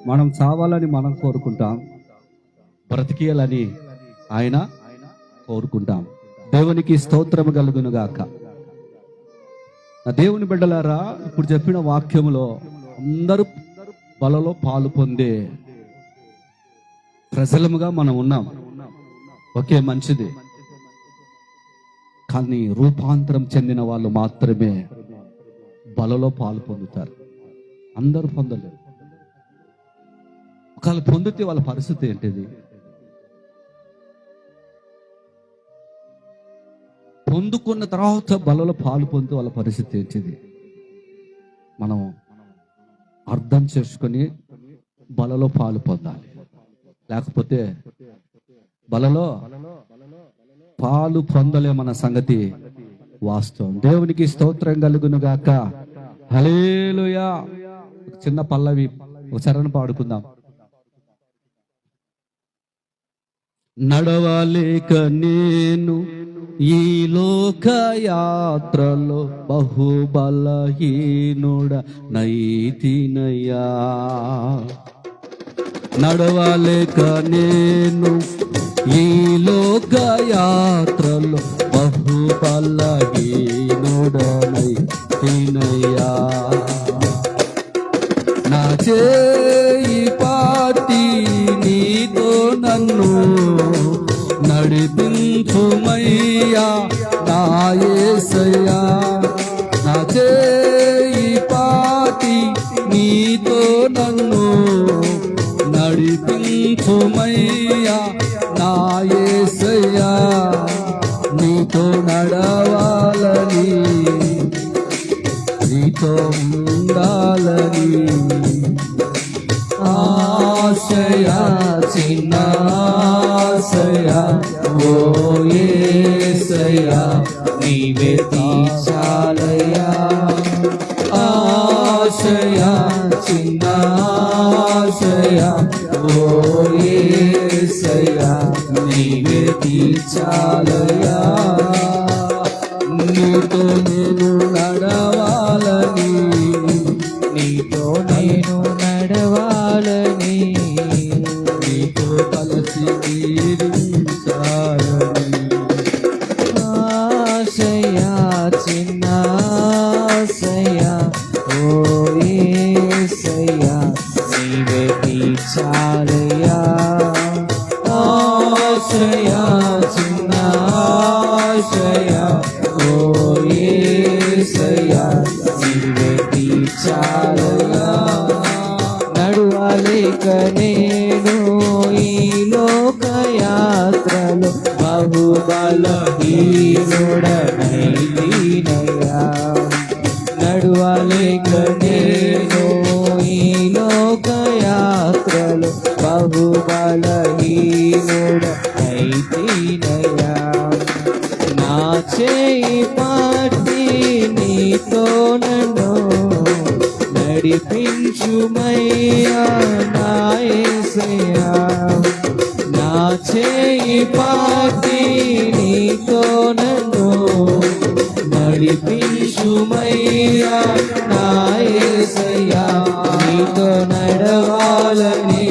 మనం చావాలని మనం కోరుకుంటాం, బ్రతికేయాలని ఆయన కోరుకుంటాం. దేవునికి స్తోత్రము కలుగును గాక. నా దేవుని బిడ్డలారా, ఇప్పుడు చెప్పిన వాక్యములో అందరూ బలలో పాలు పొందే ప్రజలముగా మనం ఉన్నాం. ఓకే, మంచిది. కానీ రూపాంతరం చెందిన వాళ్ళు మాత్రమే బలలో పాలు పొందుతారు. అందరూ పొందలేరు. ఒకవేళ పొందితే వాళ్ళ పరిస్థితి ఏంటిది? పొందుకున్న తర్వాత బలలో పాలు పొందితే వాళ్ళ పరిస్థితి ఏంటిది? మనం అర్థం చేసుకొని బలలో పాలు పొందాలి. లేకపోతే బలలో పాలు పొందలేమన్న సంగతి వాస్తవం. దేవునికి స్తోత్రం కలుగును గాక. హల్లెలూయా. చిన్న పల్లవి ఒక చరణం పాడుకుందాం. నడవలేక నేను ఈ లోక యాత్రలో బహుబలహీనుడ నైతినయ్యా. నడవలేక నేను ఈ లోక యాత్రలో బహుబలహీనుడ నైతినయ్యా. నా చేయి పాటి నీతో నన్ను నడిపించుమయ్యా నా యేసయ్యా. నా చేయి పాటి నీతో నన్ను నడిపించుమయ్యా నా యేసయ్యా. నీతో నడవాలని, నీతో ఉండాలని ఆశయా, చిన్న ఆశయా, ఓ యేసయ్యా నీవే తీర్చాలయ్యా. ఆశయా, చిన్న ఆశయా, ఓ యేసయ్యా నీవే తీర్చాలయ్యా. నీతో నేను నడవాలని, నీతో నేను నడవాలని, నీతో కలిసి జీవించాలని. ఆశయా, చిన్న ఆశయా, ఓ యేసయ్యా నీవే తీర్చాలయ్యా. ఆశయా, చిన్న ఆశయా, ఓ యేసయ్యా నీవే తీర్చాలయ్యా. నడవలేక నేను ఈ లోక యాత్రలో బహుబలహీనుడనైతినయ్యా. నడవలేక నేను ఈ లోక యాత్రలో బహుబలహీనుడనైతినయ్యా. నా చేయి పాటి నీతో నన్ను నడిపించుమయ్యా నా యేసయ్యా. నా చేయి పాటి నీతో నన్ను నడిపించుమయ్యా నా యేసయ్యా. నీతో నడవాలని,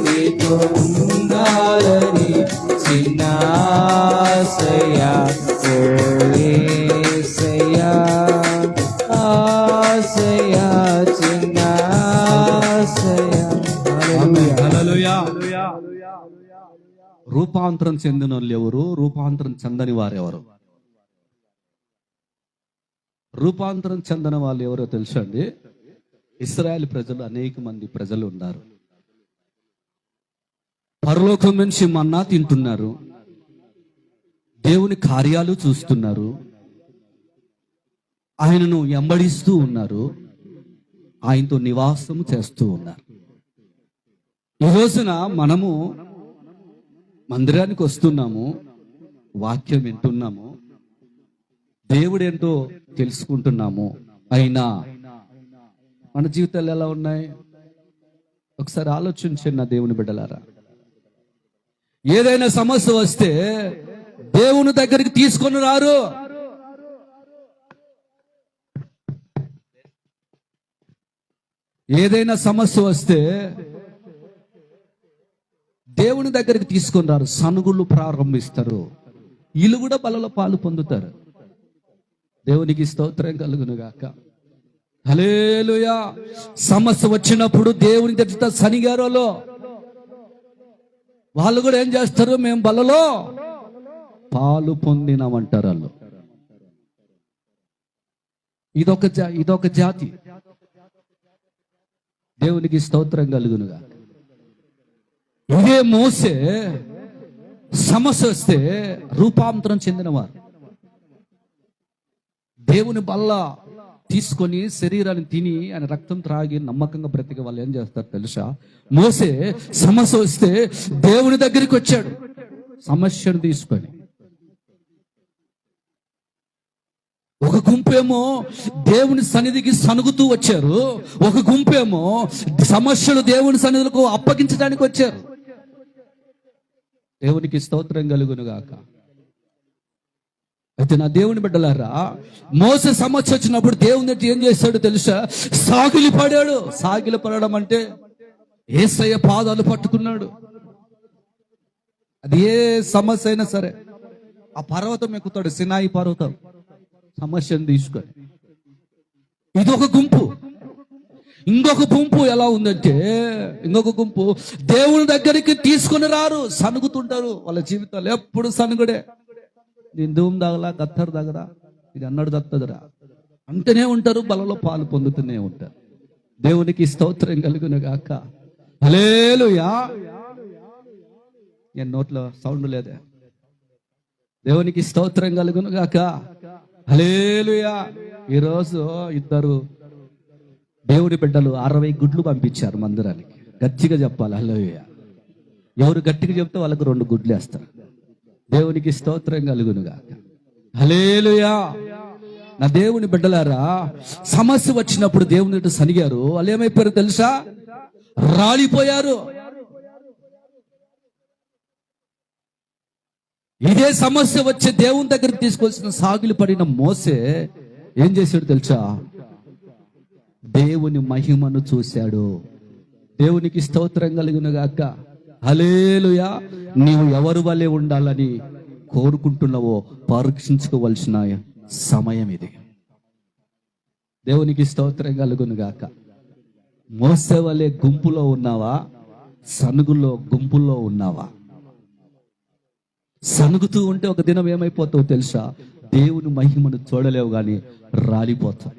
నీతో ఉండాలని చిన్న ఆశయా, ఓ యేసయ్యా. ఆశయా, చిన్న ఆశయా. హల్లెలూయా. రూపాంతరం చెందిన వాళ్ళు ఎవరు? రూపాంతరం చెందని వారెవరు? రూపాంతరం చెందిన వాళ్ళు ఎవరో తెలుసండి? ఇశ్రాయేలు ప్రజలు, అనేక మంది ప్రజలు ఉన్నారు. పరలోకం నుంచి మన్నా తింటున్నారు, దేవుని కార్యాలు చూస్తున్నారు, ఆయనను వెంబడిస్తూ ఉన్నారు, ఆయనతో నివాసం చేస్తూ ఉన్నారు. ఈ రోజున మనము మందిరానికి వస్తున్నాము, వాక్యం వింటున్నాము, దేవుడేంటో తెలుసుకుంటున్నాము. అయినా మన జీవితాలు ఎలా ఉన్నాయి? ఒకసారి ఆలోచించండి నా దేవుని బిడ్డలారా. ఏదైనా సమస్య వస్తే దేవుని దగ్గరికి తీసుకొని రారు. ఏదైనా సమస్య వస్తే దేవుని దగ్గరికి తీసుకొని రారు, సనుగులు ప్రారంభిస్తారు. వీళ్ళు కూడా బలలో పాలు పొందుతారు. దేవునికి స్తోత్రం కలుగును గాక. హల్లెలూయా. సమస్య వచ్చినప్పుడు దేవుని దగ్గర సనిగారోలో వాళ్ళు కూడా ఏం చేస్తారు? మేము బలలో పాలు పొందినామంటారు వాళ్ళు. ఇదొక జాతి. దేవునికి స్తోత్రం కలుగునుగా. ఇదే మోసే సమస్య వస్తే రూపాంతరం చెందినవారు. దేవుని బల్ల తీసుకొని శరీరాన్ని తిని ఆయన రక్తం త్రాగి నమ్మకంగా బ్రతికే వాళ్ళు ఏం చేస్తారు తెలుసా? మోసే సమస్య వస్తే దేవుని దగ్గరికి వచ్చాడు సమస్యను తీసుకొని. ఒక గుంపేమో దేవుని సన్నిధికి సనుగుతూ వచ్చారు, ఒక గుంపేమో సమస్యలు దేవుని సన్నిధులకు అప్పగించడానికి వచ్చారు. దేవునికి స్తోత్రం కలుగును గాక. అయితే నా దేవుని బిడ్డలారా, మోసే సమస్య వచ్చినప్పుడు దేవుని ఏం చేశాడు తెలుసా? సాగిలి పడాడు. సాగిలి పడడం అంటే యేసయ్య పాదాలు పట్టుకున్నాడు. అది ఏ సమస్య అయినా సరే ఆ పర్వతం ఎక్కుతాడు, సినాయి పర్వతం, సమస్యను తీసుకొని. ఇదొక గుంపు. ఇంకొక గుంపు ఎలా ఉందంటే, ఇంకొక గుంపు దేవుని దగ్గరికి తీసుకొని రారు, సనుగుతుంటారు. వాళ్ళ జీవితాలు ఎప్పుడు సనుగుడే. నేను ధూమ్ దాగలా, దత్తరు దగ్గరా, ఇది అన్నాడు దత్తదురా అంటేనే ఉంటారు, బలలో పాలు పొందుతూనే ఉంటారు. దేవునికి స్తోత్రం కలుగును గాక. హల్లెలూయా. నేను నోట్లో సౌండ్ లేదే. దేవునికి స్తోత్రం కలుగును గాక. హల్లెలూయా. ఈరోజు ఇద్దరు దేవుడి బిడ్డలు 60 గుడ్లు పంపించారు మందిరానికి. గట్టిగా చెప్పాలి హల్లెలూయా. ఎవరు గట్టిగా చెప్తే వాళ్ళకు 2 గుడ్లు వేస్తారు. దేవునికి స్తోత్రం కలుగును గాక. హల్లెలూయా. నా దేవుని బిడ్డలారా, సమస్య వచ్చినప్పుడు దేవుని ఎదుట సనిగారు. వాళ్ళు ఏమైపోయారు తెలుసా? రాలిపోయారు. ఇదే సమస్య వచ్చే దేవుని దగ్గర తీసుకొచ్చిన సాగిలి పడిన మోసే ఏం చేశాడు తెలుసా? దేవుని మహిమను చూశాడు. దేవునికి స్తోత్రం కలుగును గాక. హల్లెలూయా. నీవు ఎవరి వలె ఉండాలని కోరుకుంటున్నావో పరీక్షించుకోవలసిన సమయం ఇది. దేవునికి స్తోత్రం కలుగును గాక. మోసే వలె గుంపులో ఉన్నావా? సనుగులో గుంపుల్లో ఉన్నావా? సనుగుతూ ఉంటే ఒక దినం ఏమైపోతావు తెలుసా? దేవుని మహిమను చూడలేవు గాని రాలిపోతావు.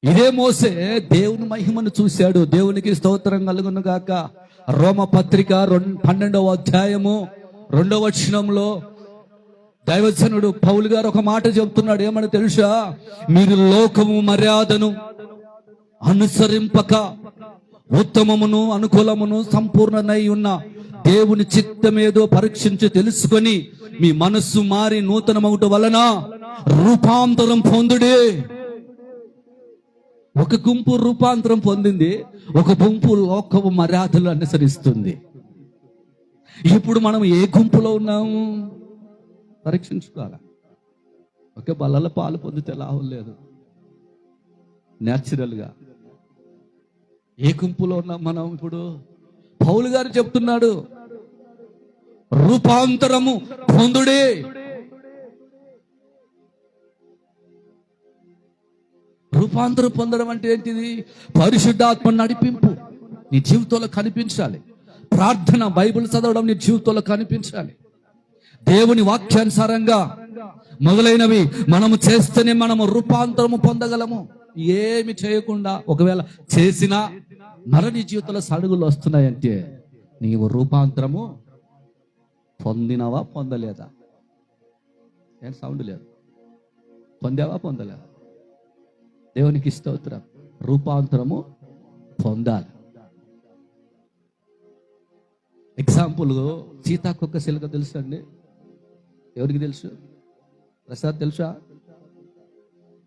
ఇదే మోసే దేవుని మహిమను చూశాడు. దేవునికి స్తోత్రం కలుగును గాక. రోమ పత్రిక 12వ అధ్యాయము 2వ వచనంలో దైవజనుడు పౌలు గారు ఒక మాట చెబుతున్నాడు. ఏమని తెలుసా? మీరు లోకము మర్యాదను అనుసరింపక ఉత్తమమును అనుకూలమును సంపూర్ణనై ఉన్న దేవుని చిత్తమేదో పరీక్షించి తెలుసుకొని మీ మనస్సు మారి నూతనమవుట వలన రూపాంతరం పొందుడే. ఒక గుంపు రూపాంతరం పొందింది, ఒక గుంపు లోకపు మర్యాదలు అనుసరిస్తుంది. ఇప్పుడు మనం ఏ గుంపులో ఉన్నాము పరీక్షించుకోవాలి. ఒకే బలలో పాలు పొందితే లాభం లేదు. న్యాచురల్గా ఏ గుంపులో ఉన్నాం మనం? ఇప్పుడు పౌలు గారు చెప్తున్నాడు, రూపాంతరము పొందుడే. రూపాంతరం పొందడం అంటే ఏంటిది? పరిశుద్ధాత్మ నడిపింపు నీ జీవితంలో కనిపించాలి. ప్రార్థన, బైబిల్ చదవడం నీ జీవితంలో కనిపించాలి. దేవుని వాక్యానుసారంగా మొదలైనవి మనము చేస్తేనే మనము రూపాంతరము పొందగలము. ఏమి చేయకుండా ఒకవేళ చేసినా నీ జీవితంలో సడుగులు వస్తున్నాయంటే నీవు రూపాంతరము పొందినవా పొందలేదా? ఏం సౌండ్ లేదు. పొందావా పొందలేదా? దేవునికి స్తోత్రం. రూపాంతరము పొందాలి. ఎగ్జాంపుల్, సీతాకొక సిలుక తెలుసు అండి? ఎవరికి తెలుసు? ప్రసాద్ తెలుసా?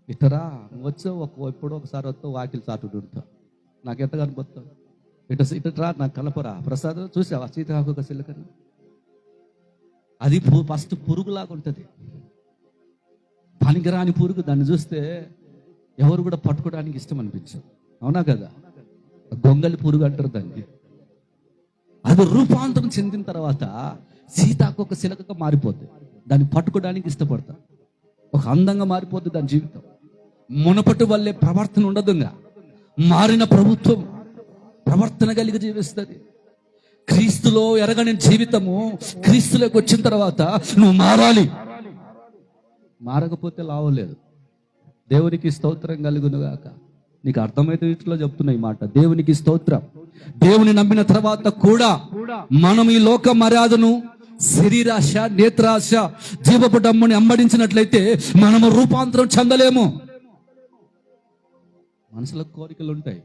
ఇతరా నువ్వు వచ్చావు, ఎప్పుడో ఒకసారి వస్తావు, వాకిలి చాటుకుంటావు. నాకు ఎంత కనిపోతావు? ఇటరా నాకు కలపరా. ప్రసాద్ చూసావా సీతాకొక సిలుకని? అది ఫస్ట్ పురుగులాగా ఉంటుంది, పనికిరాని పురుగు. దాన్ని చూస్తే ఎవరు కూడా పట్టుకోవడానికి ఇష్టం అనిపించదు. అవునా కదా? గొంగలి పురుగు అంటారు దాన్ని. అది రూపాంతరం చెందిన తర్వాత సీతాకొక శిలకగా మారిపోద్ది. దాన్ని పట్టుకోవడానికి ఇష్టపడతారు. ఒక అందంగా మారిపోద్ది దాని జీవితం. మునపటి వల్లే ప్రవర్తన ఉండదుగా. మారిన ప్రభుత్వం ప్రవర్తన కలిగి జీవిస్తుంది. క్రీస్తులో ఎరగని జీవితము క్రీస్తులోకి వచ్చిన తర్వాత నువ్వు మారాలి. మారకపోతే లావలేదు. దేవునికి స్తోత్రం కలుగునుగాక. నీకు అర్థమైతే ఇట్లా చెప్తున్నా ఈ మాట. దేవునికి స్తోత్రం. దేవుని నమ్మిన తర్వాత కూడా మనం ఈ లోక మర్యాదను, శరీరాశ, నేత్రాశ, జీవపు డమ్ముని అంబడించినట్లయితే మనము రూపాంతరం చెందలేము. మనసులో కోరికలు ఉంటాయి.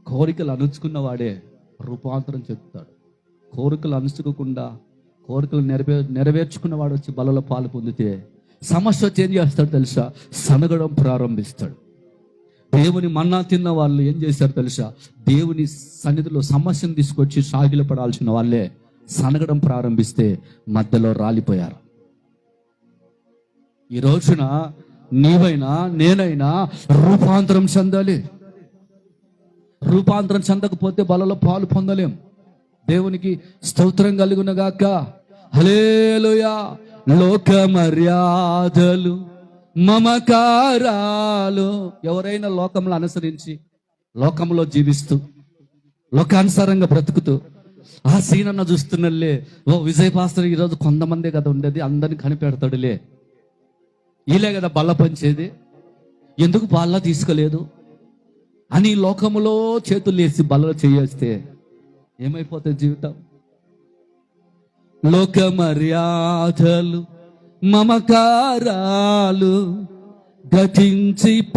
కోరికలు అణుచుకున్న వాడే రూపాంతరం చెందుతాడు. కోరికలు అణుచుకోకుండా కోరికలు నెరవేర్చుకున్న వాడు వచ్చి బలలో పాలు పొందితే సమస్య వచ్చి ఏం చేస్తాడు తెలుసా? సనగడం ప్రారంభిస్తాడు. దేవుని మన్నా తిన్న వాళ్ళు ఏం చేశారు తెలుసా? దేవుని సన్నిధిలో సమస్యను తీసుకొచ్చి సాగిల పడాల్సిన వాళ్ళే సనగడం ప్రారంభిస్తే మధ్యలో రాలిపోయారు. ఈ రోజున నీవైనా నేనైనా రూపాంతరం చెందాలి. రూపాంతరం చెందకపోతే బలలో పాలు పొందలేం. దేవునికి స్తోత్రం కలుగునగాక. హల్లెలూయా. లోక మర్యాదలు, మమకారాలు. ఎవరైనా లోకంలో అనుసరించి, లోకంలో జీవిస్తూ, లోకానుసారంగా బ్రతుకుతూ ఆ సీనన్న చూస్తున్నలే, ఓ విజయ్ పాస్టర్ ఈరోజు కొంతమందే కదా ఉండేది, అందరిని కనిపెడతాడులే, ఈలే కదా బల్ల పంచేది, ఎందుకు బాల్లా తీసుకోలేదు అని లోకములో చేతులు వేసి బలలో చేయేస్తే ఏమైపోతుంది జీవితం? లోక మర్యాదలు, మమకారాలు గతించిపోవునే.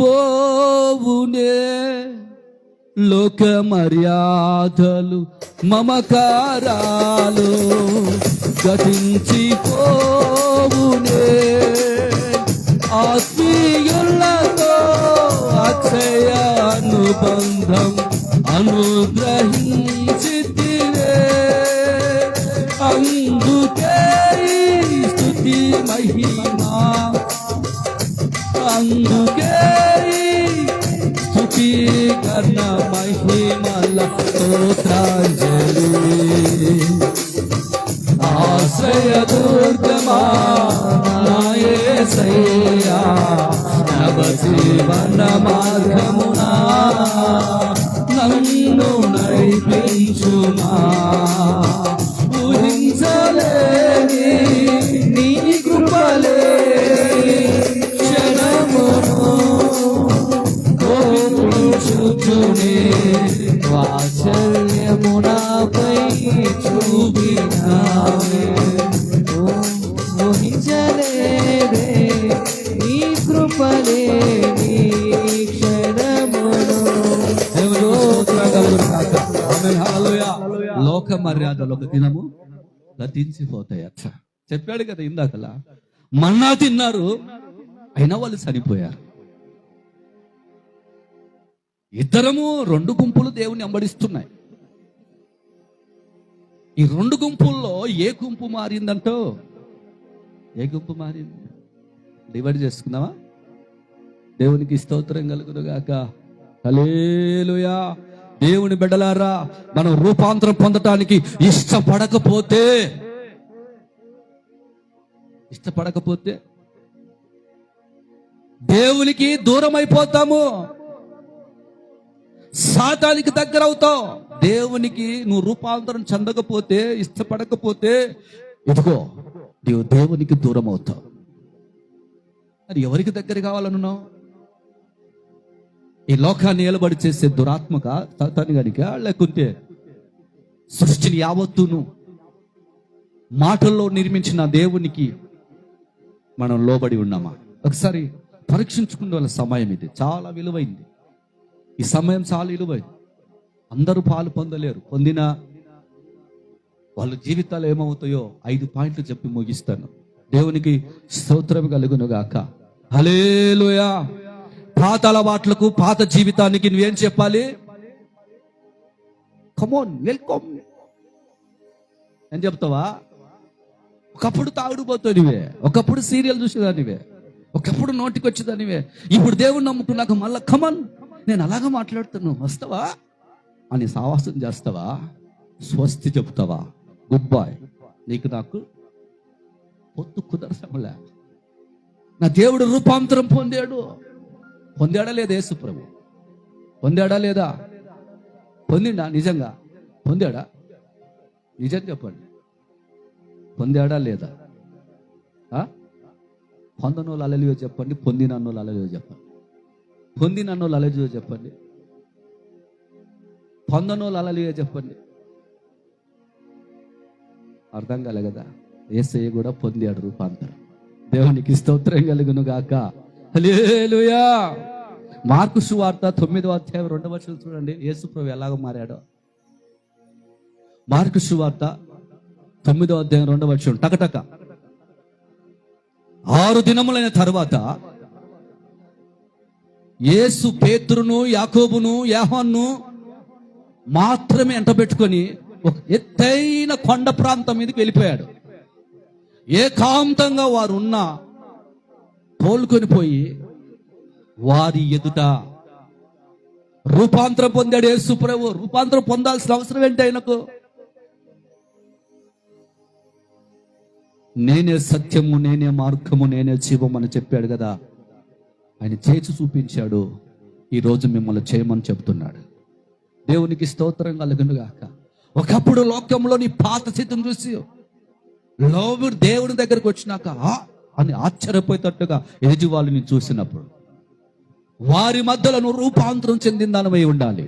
లోక మర్యాదలు, మమకారాలు గతించిపోవునే. ఆత్మీయులతో అక్షయ అనుబంధం అనుగ్రహించితివే. అందుకే స్తుతి మహిమా, అందుకే స్తుతి కర్ణ మహిమల స్తోత్రాంజలి. ఆశ్రయ దుర్గమా నా యేసయ్యా, నవ జీవన మార్గమునా నన్ను నడిపించుమా. ఊహించలేని నీ కృపలే క్షణమును కోపించుచునే. వాత్సల్యమునాపై చూపినావే. ఊహించలేదే నీ కృపలే నీ క్షణమును. లోక మర్యాదలు ఒక దినము గతించిపోతాయట. చెప్పాడు కదా ఇందాకలా. మన్నా తిన్నారు, అయినా వాళ్ళు చనిపోయారు. ఇద్దరము, రెండు గుంపులు దేవుని అంబడిస్తున్నాయి. ఈ రెండు గుంపుల్లో ఏ గుంపు మారిందంటో? ఏ గుంపు మారింది? డివైడ్ చేసుకుందామా? దేవునికి స్తోత్రం కలుగునుగాక. హల్లెలూయా. దేవుని బిడ్డలారా, మనం రూపాంతరం పొందటానికి ఇష్టపడకపోతే దేవునికి దూరం అయిపోతాము, సాతానికి దగ్గర అవుతావు. దేవునికి నువ్వు రూపాంతరం చెందకపోతే, ఇష్టపడకపోతే, ఇదిగో నీవు దేవునికి దూరం అవుతావు. అది ఎవరికి దగ్గర కావాలనున్నావు? ఈ లోకాన్ని ఏలబడి చేసే దురాత్మక సాతానుగానికా, లేకుంటే సృష్టిని యావత్తును మాటల్లో నిర్మించిన దేవునికి మనం లోబడి ఉన్నామా? ఒకసారి పరీక్షించుకునే సమయం ఇది. చాలా విలువైంది. ఈ సమయం చాలా విలువైంది. అందరూ పాలు పొందలేరు. పొందిన వాళ్ళ జీవితాలు ఏమవుతాయో 5 పాయింట్లు చెప్పి ముగిస్తాను. దేవునికి స్తోత్రం కలుగునుగాక. హల్లెలూయా. పాత అలవాట్లకు, పాత జీవితానికి నువ్వేం చెప్పాలి? కమోన్, వెల్కమ్ అని చెప్తావా? ఒకప్పుడు తాగుడుపోతానివే, ఒకప్పుడు సీరియల్ చూసేదానివే, ఒకప్పుడు నోటికి వచ్చేదానివే, ఇప్పుడు దేవుని నమ్ముకున్నాక మళ్ళా కమన్ నేను అలాగా మాట్లాడుతున్నాను, వస్తావా అని సావాసం చేస్తావా, స్వస్తి చెప్తావా, గుడ్ బాయ్, నీకు నాకు పొత్తు కుదరసంలే. నా దేవుడు రూపాంతరం పొందాడా లేదా యేసు ప్రభు? పొందాడా లేదా? పొందిండా? నిజంగా పొందాడా? నిజం చెప్పండి, పొందాడా లేదా? పొందనోళ్ళు అలలియో చెప్పండి, పొందినన్నోళ్ళు అలలియో చెప్పండి. పొందినన్నోళ్ళు అలలియో చెప్పండి, పొందనోళ్ళు అలలియో చెప్పండి. అర్థం కాలే కదా? యేసయ్య కూడా పొందాడు రూపాంతరం. దేవునికి స్తోత్రం కలుగును గాక. హల్లెలూయా. మార్కు సువార్త 9వ అధ్యాయం 2వ వచనం చూడండి, యేసు ప్రభు ఎలాగ మారాడో. మార్కు సువార్త 9వ అధ్యాయం 2వ వచనం, టకటక. 6 దినములైన తరువాత యేసు పేతురును, యాకోబును, యోహానును మాత్రమే ఎంటబెట్టుకొని ఒక ఎత్తైన కొండ ప్రాంతం మీదకి వెళ్ళిపోయాడు. ఏకాంతంగా వారు ఉన్న తోలుకొని పోయి వారి ఎదుట రూపాంతరం పొందాడు యేసు ప్రభు. రూపాంతరం పొందాల్సిన అవసరం ఏంటి ఆయనకు? నేనే సత్యము, నేనే మార్గము, నేనే జీవం అని చెప్పాడు కదా. ఆయన చేసి చూపించాడు. ఈరోజు మిమ్మల్ని చేయమని చెప్తున్నాడు. దేవునికి స్తోత్రం కలుగును గాక. ఒకప్పుడు లోకంలో నీ పాత స్థితిని చూసి దేవుని దగ్గరకు వచ్చినాక అని ఆశ్చర్యపోయేటట్టుగా ఎదుటివాళ్ళని చూసినప్పుడు వారి మధ్యలో నువ్వు రూపాంతరం చెందిన దానివై ఉండాలి.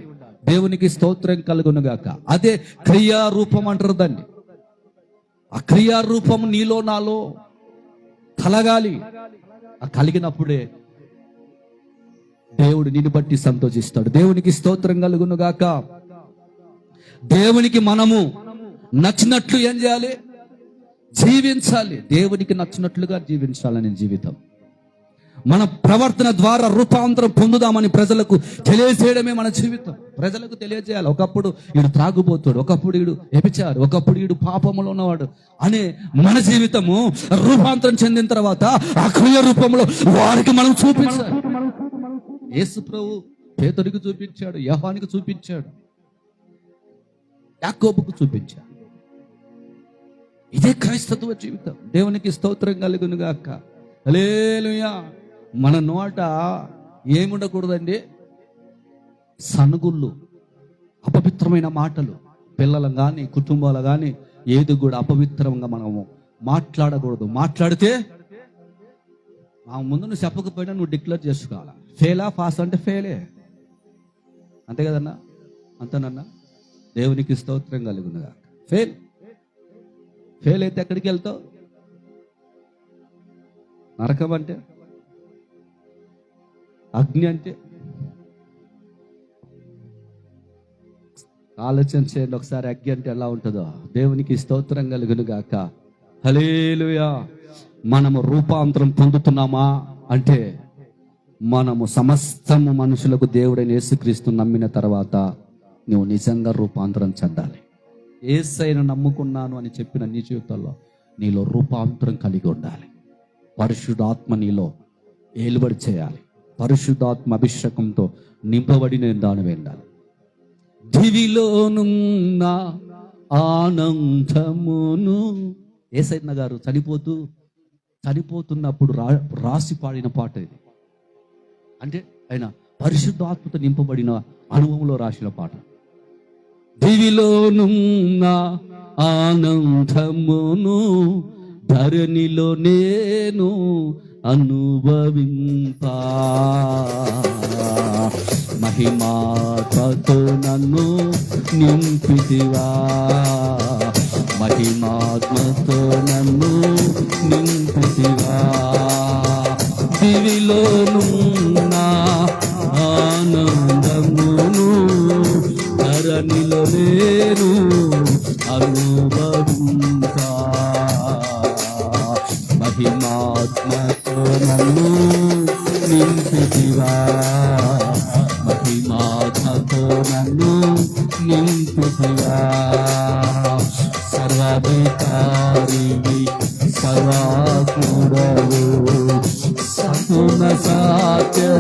దేవునికి స్తోత్రం కలుగును గాక. అదే క్రియారూపం అంటారు దాన్ని. ఆ క్రియారూపం నీలో నాలో కలగాలి. ఆ కలిగినప్పుడే దేవుడు నిన్ను బట్టి సంతోషిస్తాడు. దేవునికి స్తోత్రం కలుగును గాక. దేవునికి మనము నచ్చినట్లు ఏం చేయాలి? జీవించాలి. దేవునికి నచ్చినట్లుగా జీవించాలని జీవితం. మన ప్రవర్తన ద్వారా రూపాంతరం పొందుదామని ప్రజలకు తెలియజేయడమే మన జీవితం. ప్రజలకు తెలియజేయాలి. ఒకప్పుడు వీడు త్రాగుబోతాడు, ఒకప్పుడు వీడు వ్యభిచారి, ఒకప్పుడు వీడు పాపములో ఉన్నవాడు అనే మన జీవితము రూపాంతరం చెందిన తర్వాత ఆ క్రియ రూపంలో వారికి మనం చూపించాలి. యేసు ప్రభు పేతురికి చూపించాడు, యోహానుకి చూపించాడు, యాకోబుకు చూపించాడు. ఇదే క్రైస్తవ జీవితం. దేవునికి స్తోత్రం కలుగును గాక. హల్లెలూయా. మన నోట ఏముండకూడదండి? సనుగుళ్ళు, అపవిత్రమైన మాటలు, పిల్లలు కానీ కుటుంబాలు కానీ ఏది కూడా అపవిత్రంగా మనము మాట్లాడకూడదు. మాట్లాడితే ఆ ముందు నువ్వు చెప్పకపోయినా నువ్వు డిక్లేర్ చేసుకోవాలి. ఫెయిలా పాస్ అంటే ఫెయిలే, అంతే కదన్నా? అంతేనన్నా? దేవునికి స్తోత్రం కలుగును గాక. ఫెయిల్ అయితే ఎక్కడికి వెళ్తావు? నరకం అంటే, అగ్ని అంటే. ఆలోచన చేయండి ఒకసారి, అగ్ని అంటే ఎలా ఉంటుందో. దేవునికి స్తోత్రం కలుగును గాక. హల్లెలూయా. మనము రూపాంతరం పొందుతున్నామా అంటే మనము సమస్తము మనుషులకు దేవుడైన యేసుక్రీస్తు నమ్మిన తర్వాత నువ్వు నిజంగా రూపాంతరం చెందాలి. యేసయ్యను నమ్ముకున్నాను అని చెప్పిన నీ జీవితంలో నీలో రూపాంతరం కలిగి ఉండాలి. పరిశుద్ధాత్మ నీలో ఏలుబడి చేయాలి. పరిశుద్ధాత్మ అభిషేకంతో నింపబడిన దానివి ఉండాలి. దివిలోనున్న ఆనందమును. యేసయ్య గారు చనిపోతున్నప్పుడు రాసి పాడిన పాట ఇది. అంటే ఆయన పరిశుద్ధాత్మతో నింపబడిన అనుభవంలో రాసిన పాట. దివిలోనున్న ఆనందమును ధరణిలో నేను అనుభవింపా, మహిమాత్మతో నన్ను నింపితివా, మహిమాత్మతో నన్ను నింపితివా. దివిలోనున్న ఆనందమును ధరణిలో నేను అనుభవింపా, మహిమాత్మతో నన్ను నింపితివా, మహిమాత్మతో నన్ను నింపితివా. సర్వాధికారివి, సర్వాత్ముడవు,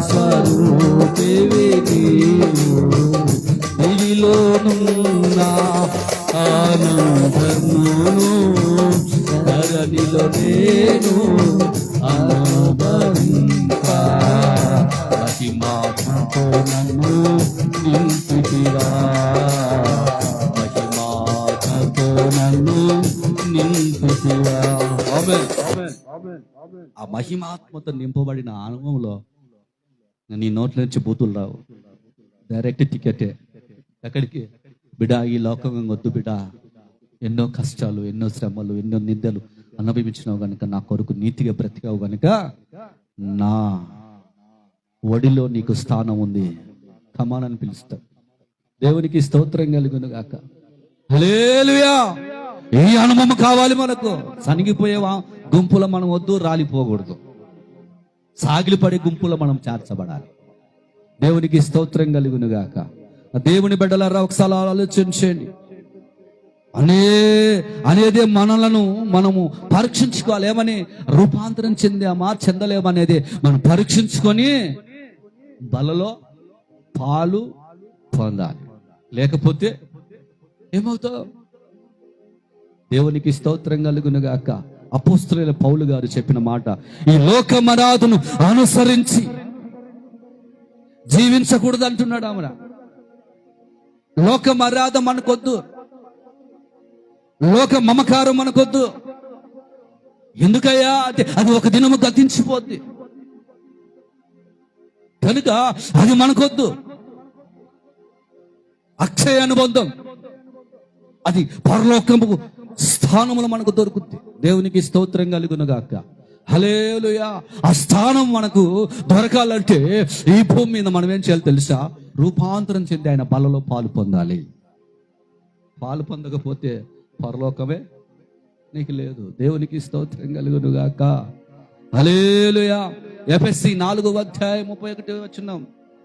స్వరూపివి నీవు, దివిలోనున్న ఆనందమును ధరణిలో నేను అనుభవింపా. మహిమాతో నన్ను నింపితివా, మహిమాతో నన్ను నింపితివా. ఆ మహిమాత్మతో నింపబడిన అనుభవంలో నీ నోట్ల నుంచి బూతులు రావు, డైరెక్ట్ టికెటే. ఎక్కడికి? బిడా, ఈ లోకం వద్దు బిడా. ఎన్నో కష్టాలు, ఎన్నో శ్రమలు, ఎన్నో నిందలు అనుభవించినావు గనుక, నా కొరకు నీతిగా బ్రతికావు గనుక నా ఒడిలో నీకు స్థానం ఉంది, కమానని పిలుస్తావు. దేవునికి స్తోత్రం కలుగును గాక. హల్లెలూయా. ఈ అనుభవం కావాలి మనకు. సనిగిపోయేవా గుంపులో మనం వద్దు, రాలిపోకూడదు. సాగిలిపడే గుంపులో మనం చేర్చబడాలి. దేవునికి స్తోత్రం కలుగును గాక. దేవుని బిడ్డలారా, ఒకసారి ఆలోచించండి. అనేదే మనము పరీక్షించుకోవాలి. ఏమని? రూపాంతరం చెందామా చెందలేమనేది మనం పరీక్షించుకొని బలలో పాలు పొందాలి. లేకపోతే ఏమవుతావు? దేవునికి స్తోత్రం కలుగును గాక. అపోస్తలుడైన పౌలు గారు చెప్పిన మాట, ఈ లోక మర్యాదను అనుసరించి జీవించకూడదు అంటున్నాడు. ఆమె లోక మర్యాద మనకొద్దు, లోక మమకారం మనకొద్దు. ఎందుకయ్యా? అది ఒక దినము గతించిపోద్ది కనుక అది మనకొద్దు. అక్షయ అనుబంధం, అది పరలోకము స్థానములు మనకు దొరుకుతుంది. దేవునికి స్తోత్రం కలుగును గాక. హల్లెలూయా. ఆ స్థానం మనకు దొరకాలంటే ఈ భూమి మీద మనం ఏం చేయాలి తెలుసా? రూపాంతరం చెంది ఆయన బలలో పాలు పొందాలి. పాలు పొందకపోతే పరలోకమే నీకు లేదు. దేవునికి స్తోత్రం కలుగును గాక. హల్లెలూయా. ఎఫెసీ 4:31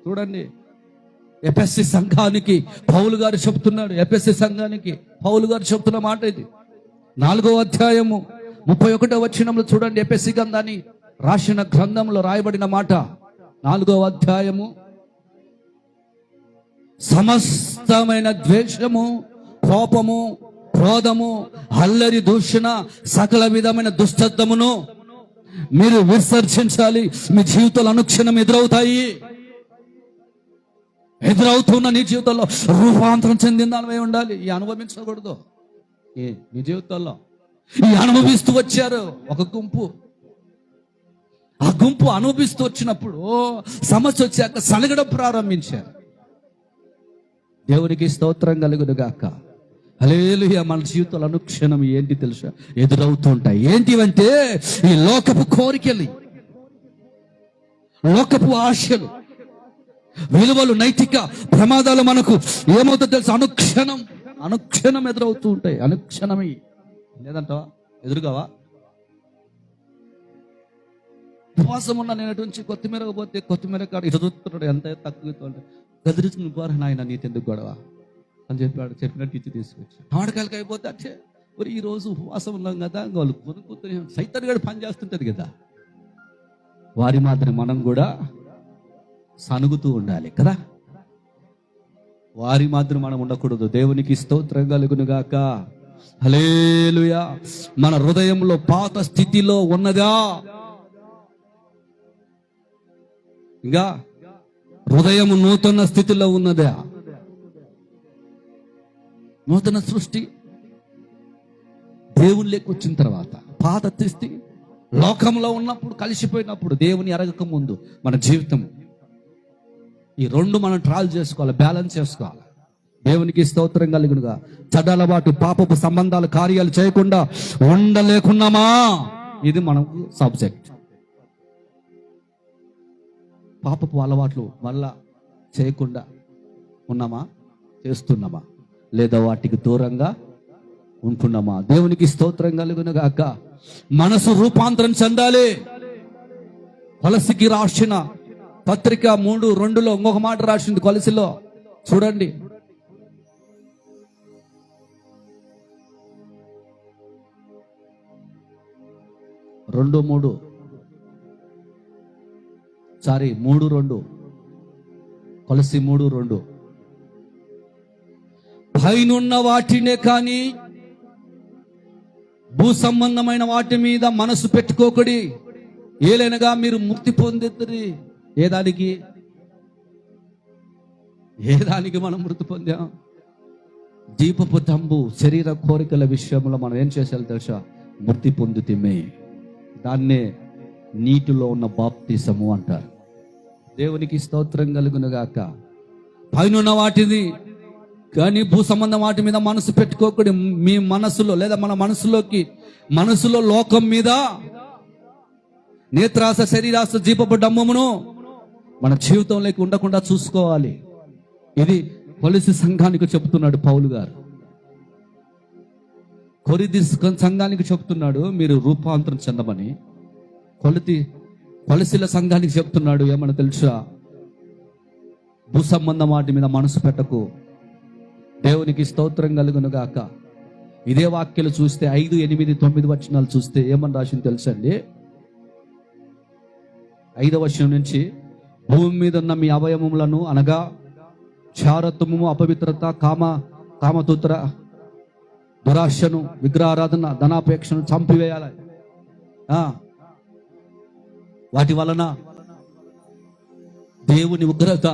చూడండి. ఎఫెసీ సంఘానికి పౌలు గారు చెప్తున్నాడు. ఎఫెసీ సంఘానికి పౌలు గారు చెప్తున్న మాట ఇది. 4:31 చూడండి. ఎఫెసీ గ్రంథాన్ని రాసిన గ్రంథంలో రాయబడిన మాట. 4 సమస్తమైన ద్వేషము, కోపము, క్రోధము, అల్లరి, దూషణ, సకల విధమైన దుష్టత్వమును మీరు విసర్జించాలి. మీ జీవితాలు అనుక్షణం ఎదురవుతున్న నీ జీవితంలో రూపాంతరం చెందిన దానివై ఉండాలి. ఈ అనుభవించకూడదు. నీ జీవితంలో ఈ అనుభవిస్తూ వచ్చారు ఒక గుంపు. ఆ గుంపు అనుభవిస్తూ వచ్చినప్పుడు సమస్య వచ్చాక సనగడం ప్రారంభించారు. దేవునికి స్తోత్రం కలుగును గాక. హల్లెలూయా. మన జీవితంలో అనుక్షణం ఏంటి తెలుసా? ఎదురవుతుంటాయి. ఏంటివంటే ఈ లోకపు కోరికలు, లోకపు ఆశలు, విలువలు, నైతిక ప్రమాదాలు మనకు ఏమవుతుందో తెలుసా? అనుక్షణం ఎదురవుతూ ఉంటాయి. అనుక్షణమే. లేదంటావా? ఎదురుగావా? ఉపవాసం ఉన్న నేను నుంచి కొత్తిమీర పోతే కొత్తిమీర కాడ ఇటు చూస్తున్నాడు, ఎంత తక్కువ గదిరించుకుని పోరా నాయన, నీతి ఎందుకు గొడవ అని చెప్పినట్టు ఇచ్చి తీసుకొచ్చి మామిడికాయలకి అయిపోతే అంటే మరి ఈ రోజు ఉపవాసం ఉన్నాం కదా, వాళ్ళు కొనుక్కుంటే సైతాన్ గడు పని చేస్తుంటది కదా. వారి మాత్రం మనం కూడా సనుగుతూ ఉండాలి కదా. వారి మాత్రం మనం ఉండకూడదు. దేవునికి స్తోత్రం కలుగును గాక. హల్లెలూయా. మన హృదయంలో పాత స్థితిలో ఉన్నదా? ఇంకా హృదయం నూతన స్థితిలో ఉన్నదా? నూతన సృష్టి దేవునిలోకి వచ్చిన తర్వాత పాత స్థితి లోకంలో ఉన్నప్పుడు, కలిసిపోయినప్పుడు, దేవుని ఎరగక ముందు మన జీవితం, ఈ రెండు మనం ట్రాల్ చేసుకోవాలి, బ్యాలెన్స్ చేసుకోవాలి. దేవునికి స్తోత్రం కలుగునుగా. చెడ్డలవాటు, పాపపు సంబంధాలు, కార్యాలు చేయకుండా ఉండలేకున్నామా? ఇది మనకు సబ్జెక్ట్. పాపపు అలవాట్లు మళ్ళా చేయకుండా ఉన్నామా? చేస్తున్నామా? లేదా వాటికి దూరంగా ఉంటున్నామా? దేవునికి స్తోత్రం కలుగునుగాక. మనసు రూపాంతరం చెందాలి. కొలసికి రాసిన పత్రిక 3:2 ఇంకొక మాట రాసింది. కొలసిలో చూడండి. 3:2 కొలస్సీ 3:2 పైనున్న వాటినే కానీ భూ సంబంధమైన వాటి మీద మనసు పెట్టుకోకడి, ఏలైనగా మీరు ముక్తి పొందుతుంది. ఏ దానికి మనం మృతి పొందాం? దీపపు తంబు శరీర కోరికల విషయంలో మనం ఏం చేసేయాలి తెలుసా? మృతి పొందుతిమే. దాన్నే నీటిలో ఉన్న బాప్తిసము అంటారు. దేవునికి స్తోత్రం కలుగును గాక. పైనున్న వాటిని కానీ భూ సంబంధం వాటి మీద మనసు పెట్టుకోకూడదు. మీ మనసులో లేదా మన మనసులో లోకం మీద నేత్రాస శరీరాస జీపపు డంబమును మన జీవితంలోకి ఉండకుండా చూసుకోవాలి. ఇది కొలస్సీ సంఘానికి చెప్తున్నాడు పౌలు గారు. కొరింథీ సంఘానికి చెప్తున్నాడు మీరు రూపాంతరం చెందమని. కొలస్సీల సంఘానికి చెప్తున్నాడు ఏమన్నా తెలుసా? భూ సంబంధం వాటి మీద మనసు పెట్టకు. దేవునికి స్తోత్రం కలుగును గాక. ఇదే వాక్యాలు చూస్తే 5, 8, 9 వచనాలు చూస్తే ఏమని రాసింది తెలుసండి? 5వ వచనం నుంచి, భూమి మీద ఉన్న మీ అవయవములను అనగా చారత్వము, అపవిత్రత, కామతూత్ర, దురాశను, విగ్రహారాధన, ధనాపేక్షను చంపివేయాలి. వాటి వలన దేవుని ఉగ్రత.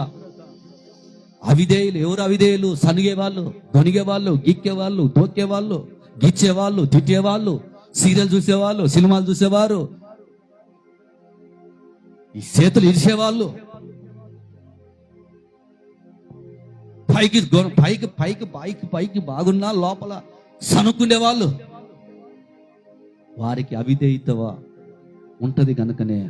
అవిధేయులు ఎవరు? అవిధేయులు సనిగేవాళ్ళు, దొనిగేవాళ్ళు, గిక్కేవాళ్ళు, దోక్కేవాళ్ళు, గిచ్చేవాళ్ళు, తిట్టేవాళ్ళు, సీరియల్ చూసేవాళ్ళు, సినిమాలు చూసేవారు, ఈ చేతులు ఇరిసేవాళ్ళు, పైకి బాగున్నా లోపల సనుక్కునేవాళ్ళు. వారికి అవిధేయత ఉంటది కనుకనే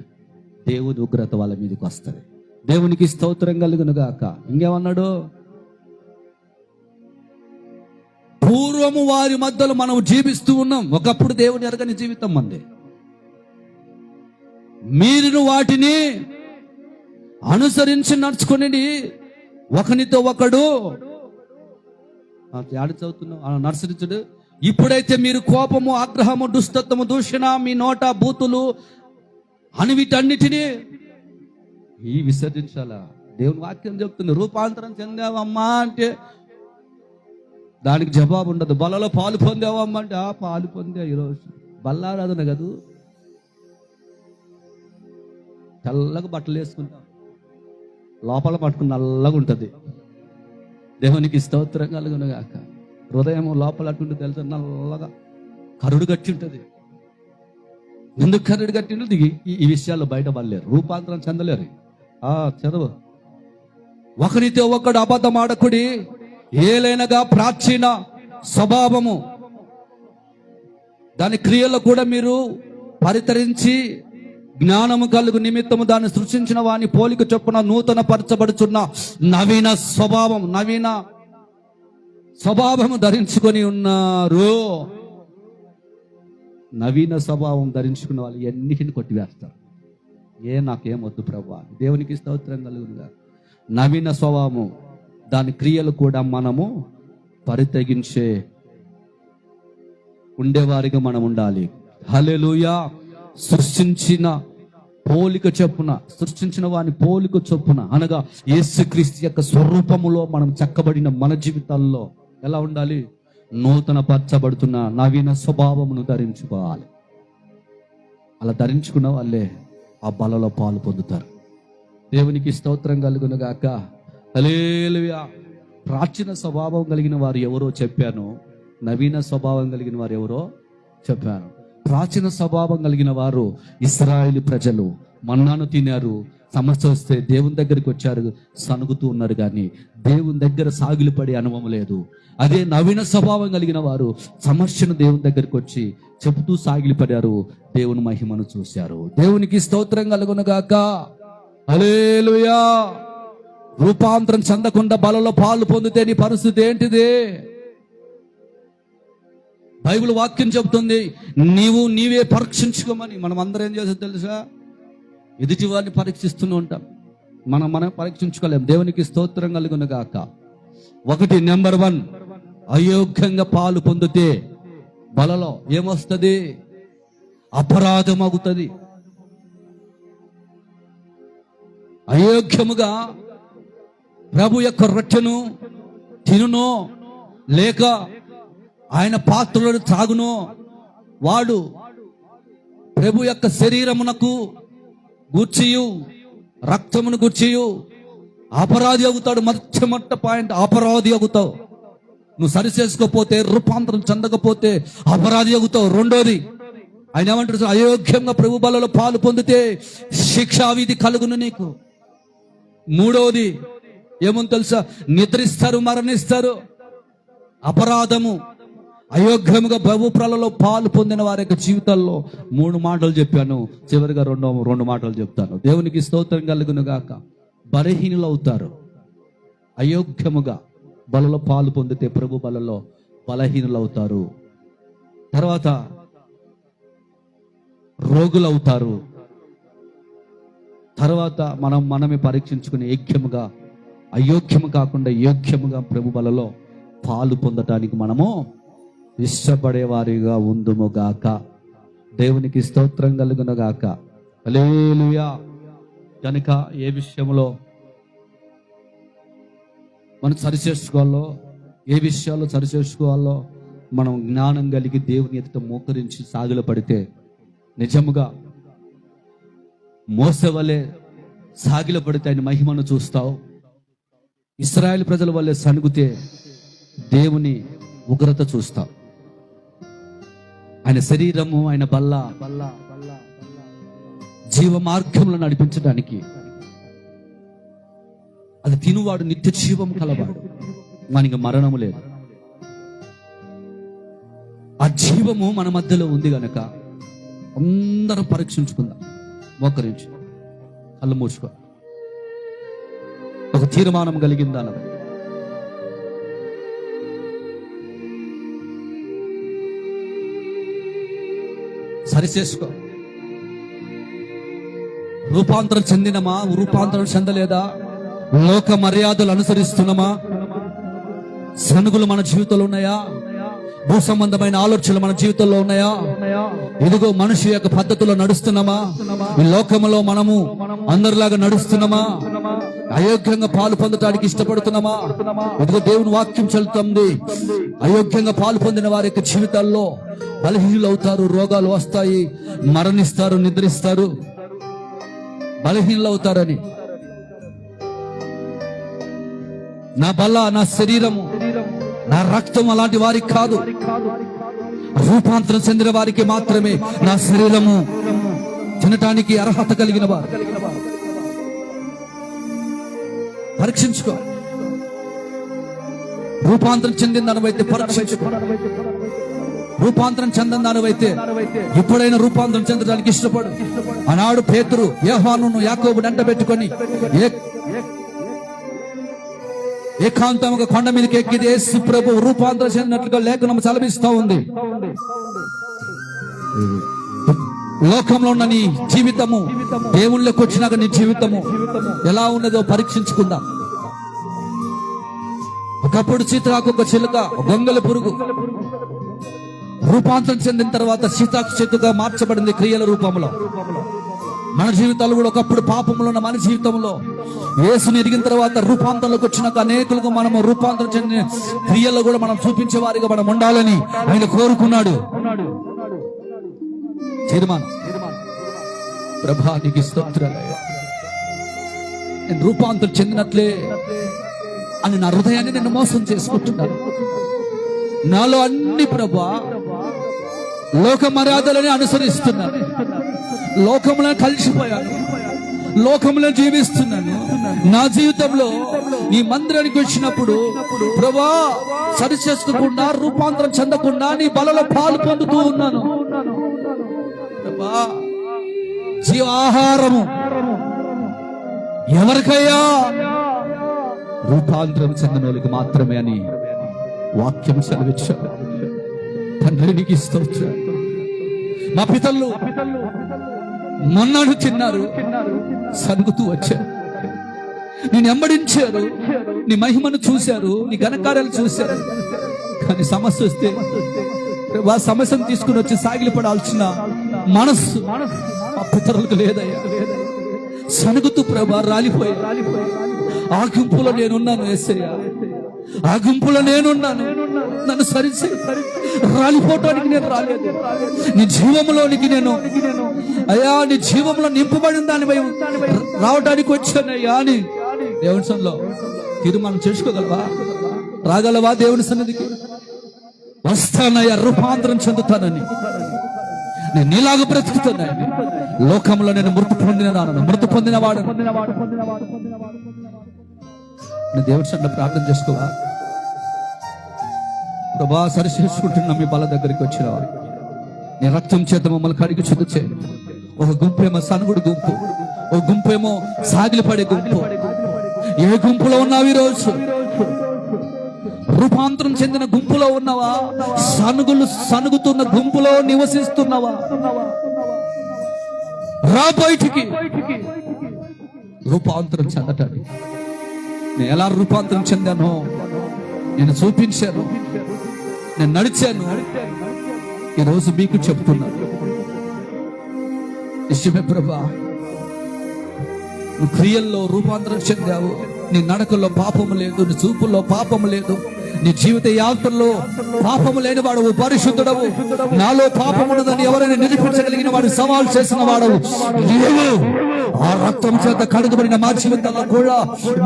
దేవుని ఉగ్రత వాళ్ళ మీదకి వస్తుంది. దేవునికి స్తోత్రం కలుగును గాక. ఇంకేమన్నాడు? పూర్వము వారి మధ్యలో మనం జీవిస్తూ ఉన్నాం. ఒకప్పుడు దేవుని ఎరగని జీవితం మంది. మీరు వాటిని అనుసరించి నడుచుకుని ఒకనితో ఒకడు నర్సరించుడు. ఇప్పుడైతే మీరు కోపము, ఆగ్రహము, దుష్టత్వము, దూషణ, మీ నోట బూతులు అని వీటన్నిటినీ విసర్జించాలా? దేవుని వాక్యం చెప్తుంది. రూపాంతరం చెందావమ్మా అంటే దానికి జవాబు ఉండదు. బలలో పాలు పొందావమ్మా అంటే పాలు పొందా. ఈరోజు బల్లారాధన కదూ, తెల్లగా బట్టలు వేసుకుంటాం, లోపల పట్టుకుని నల్లగా ఉంటుంది. దేవునికి స్తోత్రం కలుగును గాక. హృదయం లోపల అట్టుంటే తెలుసు, నల్లగా కరుడు కట్టి ఉంటుంది. ఎందుకు కరుడు కట్టి ఉంటుంది? ఈ విషయాల్లో బయట పడలేరు, రూపాంతరం చెందలేరు. చదువు. ఒకరితో ఒకడు అబద్ధం ఆడకుడి, ఏలైనగా ప్రాచీన స్వభావము దాని క్రియల్లో కూడా మీరు పరితరించి జ్ఞానము కలుగు నిమిత్తము దాన్ని సృష్టించిన వాని పోలిక చొప్పున నూతన పరచబడుచున్న నవీన స్వభావము ధరించుకొని ఉన్నారు. నవీన స్వభావం ధరించుకున్న వాళ్ళు ఎన్నిటిని కొట్టివేస్తారు. నాకేం వద్దు ప్రభువా. దేవునికి స్తోత్రం కలుగునుగా. నవీన స్వభావము దాని క్రియలు కూడా మనము పరితగించే ఉండేవారిగా మనం ఉండాలి. హల్లెలూయా. సృష్టించిన వాని పోలిక చొప్పున అనగా యేసుక్రీస్తు యొక్క స్వరూపములో మనం చెక్కబడిన మన జీవితాల్లో ఎలా ఉండాలి? నూతన పరచబడుతున్న నవీన స్వభావమును ధరించుకోవాలి. అలా ధరించుకున్న వాళ్ళే ఆ బలలో పాలు పొందుతారు. దేవునికి స్తోత్రం కలుగును గాక. హల్లెలూయా. ప్రాచీన స్వభావం కలిగిన వారు ఎవరో చెప్పాను, నవీన స్వభావం కలిగిన వారు ఎవరో చెప్పాను. ప్రాచీన స్వభావం కలిగిన వారు ఇశ్రాయేలు ప్రజలు మన్నాను తినారు, సమస్య వస్తే దేవుని దగ్గరికి వచ్చారు, సనుగుతూ ఉన్నారు, కానీ దేవుని దగ్గర సాగిలిపడే అనుభవం లేదు. అదే నవీన స్వభావం కలిగిన వారు సమస్యను దేవుని దగ్గరికి వచ్చి చెబుతూ సాగిలిపడారు, దేవుని మహిమను చూశారు. దేవునికి స్తోత్రం కలుగును గాక. హల్లెలూయా. రూపాంతరం చెందకుండా బలలో పాలు పొందితే నీ పరిస్థితి ఏంటిది? బైబిల్ వాక్యం చెబుతుంది, నీవే పరీక్షించుకోమని. మనం అందరం ఏం చేసేది తెలుసా? ఎదుటి వారిని పరీక్షిస్తూనే ఉంటాం, మనం పరీక్షించుకోలేం. దేవునికి స్తోత్రం కలుగును గాక. నెంబర్ 1, అయోగ్యంగా పాలు పొందితే బలలో ఏమొస్తుంది? అపరాధం అవుతుంది. అయోగ్యముగా ప్రభు యొక్క రొట్టెను తినునో లేక ఆయన పాత్రలను త్రాగునో వాడు ప్రభు యొక్క శరీరమునకు గూర్చియు రక్తమును గూర్చియు అపరాధి అవుతాడు. మొట్టమొదటి పాయింట్, అపరాధి అవుతావు. నువ్వు సరి చేసుకోకపోతే, రూపాంతరం చెందకపోతే అపరాధి అవుతావు. రెండోది ఆయన ఏమంటారు, అయోగ్యంగా ప్రభు బలలో పాలు పొందితే శిక్షావిధి కలుగును నీకు. మూడవది ఏమో తెలుసా, నిద్రిస్తారు, మరణిస్తారు. అపరాధము అయోగ్యముగా ప్రభుప్రలలో పాలు పొందిన వారి యొక్క జీవితాల్లో 3 మాటలు చెప్పాను. చివరిగా రెండు మాటలు చెప్తాను. దేవునికి స్తోత్రం కలుగును గాక. బలహీనులు అవుతారు. అయోగ్యముగా బలలో పాలు పొందితే ప్రభు బలలో బలహీనులు అవుతారు. తర్వాత రోగులు అవుతారు. తర్వాత మనమే పరీక్షించుకుని యోగ్యముగా అయోగ్యము కాకుండా యోగ్యముగా ప్రభు బలలో పాలు పొందటానికి మనము ఇష్టపడే వారిగా ఉందుము గాక. దేవునికి స్తోత్రం కలుగును గాక. హల్లెలూయా. కనుక ఏ విషయంలో మనం సరిచేసుకోవాలో, ఏ విషయాల్లో సరిచేసుకోవాలో మనం జ్ఞానం కలిగి దేవుని ఎదుట మోకరించి సాగిల పడితే నిజముగా మోసే వలె సాగిల పడితే ఆయన మహిమను చూస్తావు. ఇశ్రాయేలు ప్రజల వల్లే సణుగుతే దేవుని ఉగ్రత చూస్తావు. ఆయన శరీరము, ఆయన బల్ల జీవ మార్గంలో నడిపించడానికి అది తినువాడు నిత్య జీవము కలవాడు, మనకి మరణము లేదు. ఆ జీవము మన మధ్యలో ఉంది గనక అందరం పరీక్షించుకుందాం. మోకరించి కళ్ళు మూసుకో. ఒక తీర్మానం కలిగిందా? సరిచేసుకో. రూపాంతరం చెందినమా, రూపాంతరం చెందలేదా? లోక మర్యాదలు అనుసరిస్తున్నామా? సనుగులు మన జీవితంలో ఉన్నాయా? భూ సంబంధమైన ఆలోచనలు మన జీవితంలో ఉన్నాయా? ఇదిగో మనిషి యొక్క పద్ధతిలో నడుస్తున్నామా? ఈ లోకంలో మనము అందరిలాగా నడుస్తున్నామా? అయోగ్యంగా పాలు పొందటానికి ఇష్టపడుతున్నామా? ఇదిగో దేవుని వాక్యం చెల్లుతుంది. అయోగ్యంగా పాలు పొందిన వారి యొక్క జీవితాల్లో బలహీనులు అవుతారు, రోగాలు వస్తాయి, మరణిస్తారు, నిద్రిస్తారు, బలహీనులు అవుతారని. నా బల్ల, నా శరీరము, నా రక్తం అలాంటి వారికి కాదు. రూపాంతరం చెందిన వారికి మాత్రమే నా శరీరము తినటానికి అర్హత కలిగిన వారు. పరీక్షించుకో. రూపాంతరం చెందిన దానివైతే పరీక్షించుకో. రూపాంతరం చెందని దానివైతే ఎప్పుడైనా రూపాంతరం చెందడానికి ఇష్టపడు. ఆనాడు పేతురు యోహానును యాకోబుని వెంట పెట్టుకొని ఏకాంతముగా కొండ మీదకి ఎక్కిది యేసు ప్రభు రూపాంతరం చెందినట్లుగా లేఖనం సెలవిస్తా ఉంది. లోకంలో ఉన్న నీ జీవితము దేవుళ్ళకి వచ్చినాక నీ జీవితము ఎలా ఉన్నదో పరీక్షించుకుందాం. ఒకప్పుడు సీతాకొక చిలుక, గొంగల పురుగు రూపాంతరం చెందిన తర్వాత సీతాకు చెట్టుగా మార్చబడింది క్రియల రూపంలో. మన జీవితాలు కూడా ఒకప్పుడు పాపంలో ఉన్న మన జీవితంలో యేసుని ఎరిగిన తర్వాత రూపాంతరంలోకి వచ్చినాక అనేకులకు మనము రూపాంతరం చెందిన క్రియల్లో కూడా మనం చూపించే వారిగా మనం ఉండాలని ఆయన కోరుకున్నాడు. తీర్మానం. ప్రభా నీకు స్తోత్రాలయ్యా, నేను రూపాంతరం చెందినట్లే అని నా హృదయాన్ని నేను మోసం చేసుకుంటున్నాను. నాలో అన్ని ప్రభా లోక మర్యాదలని అనుసరిస్తున్నాను, లోకంలో కలిసిపోయాను, లోకంలో జీవిస్తున్నాను. నా జీవితంలో నీ మందిరానికి వచ్చినప్పుడు ప్రభా సరి చేసుకోకుండా, రూపాంతరం చెందకుండా నీ బలలో పాలు పొందుతూ ఉన్నాను. ప్రభా జీవాహారము ఎవరికయ్యా? రూపాంతరం చెందిన వాళ్ళకి మాత్రమే అని వాక్యం సెలవిచ్చారు. తండ్రి నీకు స్తోత్రం. మా పితరులు మొన్నడు తిన్నారు, సరుగుతూ వచ్చారు, నేను వెంబడించారు, నీ మహిమను చూశారు, నీ ఘనకార్యాలు చూశారు. కానీ సమస్య వస్తే ఆ సమస్యను తీసుకుని వచ్చి సాగిలి పడాల్సిన మనస్సు ఆ పితరులకు లేదయ్యా. సనుగుతూ ప్రభా రాలిపోయి, ఆ గుంపులో నేనున్నాను యేసయ్య, ఆ గుంపులో నేనున్నాను. నన్ను సరిచే, రాలిపోవటానికి నేను రాలేదు, నీ జీవంలోనికి నేను అయ్యా, నీ జీవంలో నింపబడిన దానిపై రావడానికి వచ్చానయ్యా అని దేవుని సన్నిధిలో తీర్మానం చేసుకోగలవా? రాగలవా? దేవుని సన్నిధికి వస్తానయ్యా, రూపాంతరం చెందుతానని, నేను నీలాగా బ్రతుకుతున్నాను. లోకంలో నేను మృతి పొందినవాడు. నేను దేవుడి సన్నిధిలో ప్రార్థన చేసుకోవా? ప్రభా, సరి చేసుకుంటున్నా మీ బల దగ్గరికి వచ్చిన వారు, నీ రక్తం చేత మమ్మల్ని కడిగి శుద్ధి చేయండి. ఒక గుంపు ఏమో సనుగుడు గుంపు, ఒక గుంపు ఏమో సాగిలి పడే గుంపు. ఏ గుంపులో ఉన్నావు ఈరోజు? రూపాంతరం చెందిన గుంపులో ఉన్నవా? సనుగుతున్న గుంపులో నివసిస్తున్నావా? రా బయటికి, రూపాంతరం చెందటానికి. నేను ఎలా రూపాంతరం చెందానో నేను చూపించాను, నేను నడిచాను. ఈరోజు మీకు చెప్తున్నాను, నిజమే ప్రభా, నువ్వు క్రియల్లో రూపాంతరం చెందావు. నీ నడకల్లో పాపము లేదు, నీ చూపుల్లో పాపము లేదు, నీ జీవిత యాత్రలో పాపము లేని వాడవు, పరిశుద్ధుడవు. నాలో పాపమున్నదని ఎవరైనా నిరూపించగలిగిన వాడు, సవాల్ చేసిన వాడవు నీవు. ఆ రక్తం చేత కడుగబడిన మా జీవితంలో కూడా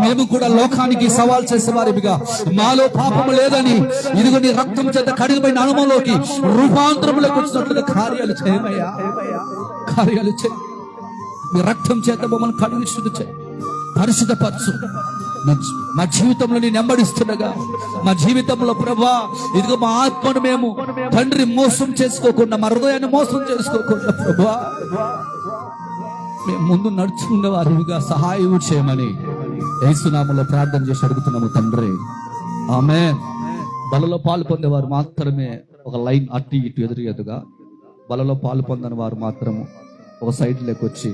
మేము కూడా లోకానికి సవాల్ చేసే వారిగా, మాలో పాపము లేదని ఇదిగో నీ రక్తం చేత కడుగబడిన అనుభవంలోకి రూపాంతరంలోకి వచ్చినట్లుగా కార్యాలు చేయమయ్యా, కార్యాలు చేయ. మీ రక్తం చేత మమ్మల్ని కడుగు శుద్ధి చేయి, పరిశుద్ధపరచు. మా జీవితంలో నేను నెమ్మడిస్తుండగా, మా జీవితంలో ప్రభా ఇదిగో మా ఆత్మను మేము తండ్రి మోసం చేసుకోకుండా, మా హృదయాన్ని మోసం చేసుకోకుండా ప్రభా మేము ముందు నడుచుకునే వారిగా సహాయం చేయమని యేసు నామములో ప్రార్థన చేసి అడుగుతున్నాము తండ్రి, ఆమేన్. బలలో పాలు పొందేవారు మాత్రమే ఒక లైన్ అటు ఇటు ఎదురుగా, బలలో పాలు పొందని వారు మాత్రము ఒక సైడ్ లేకొచ్చి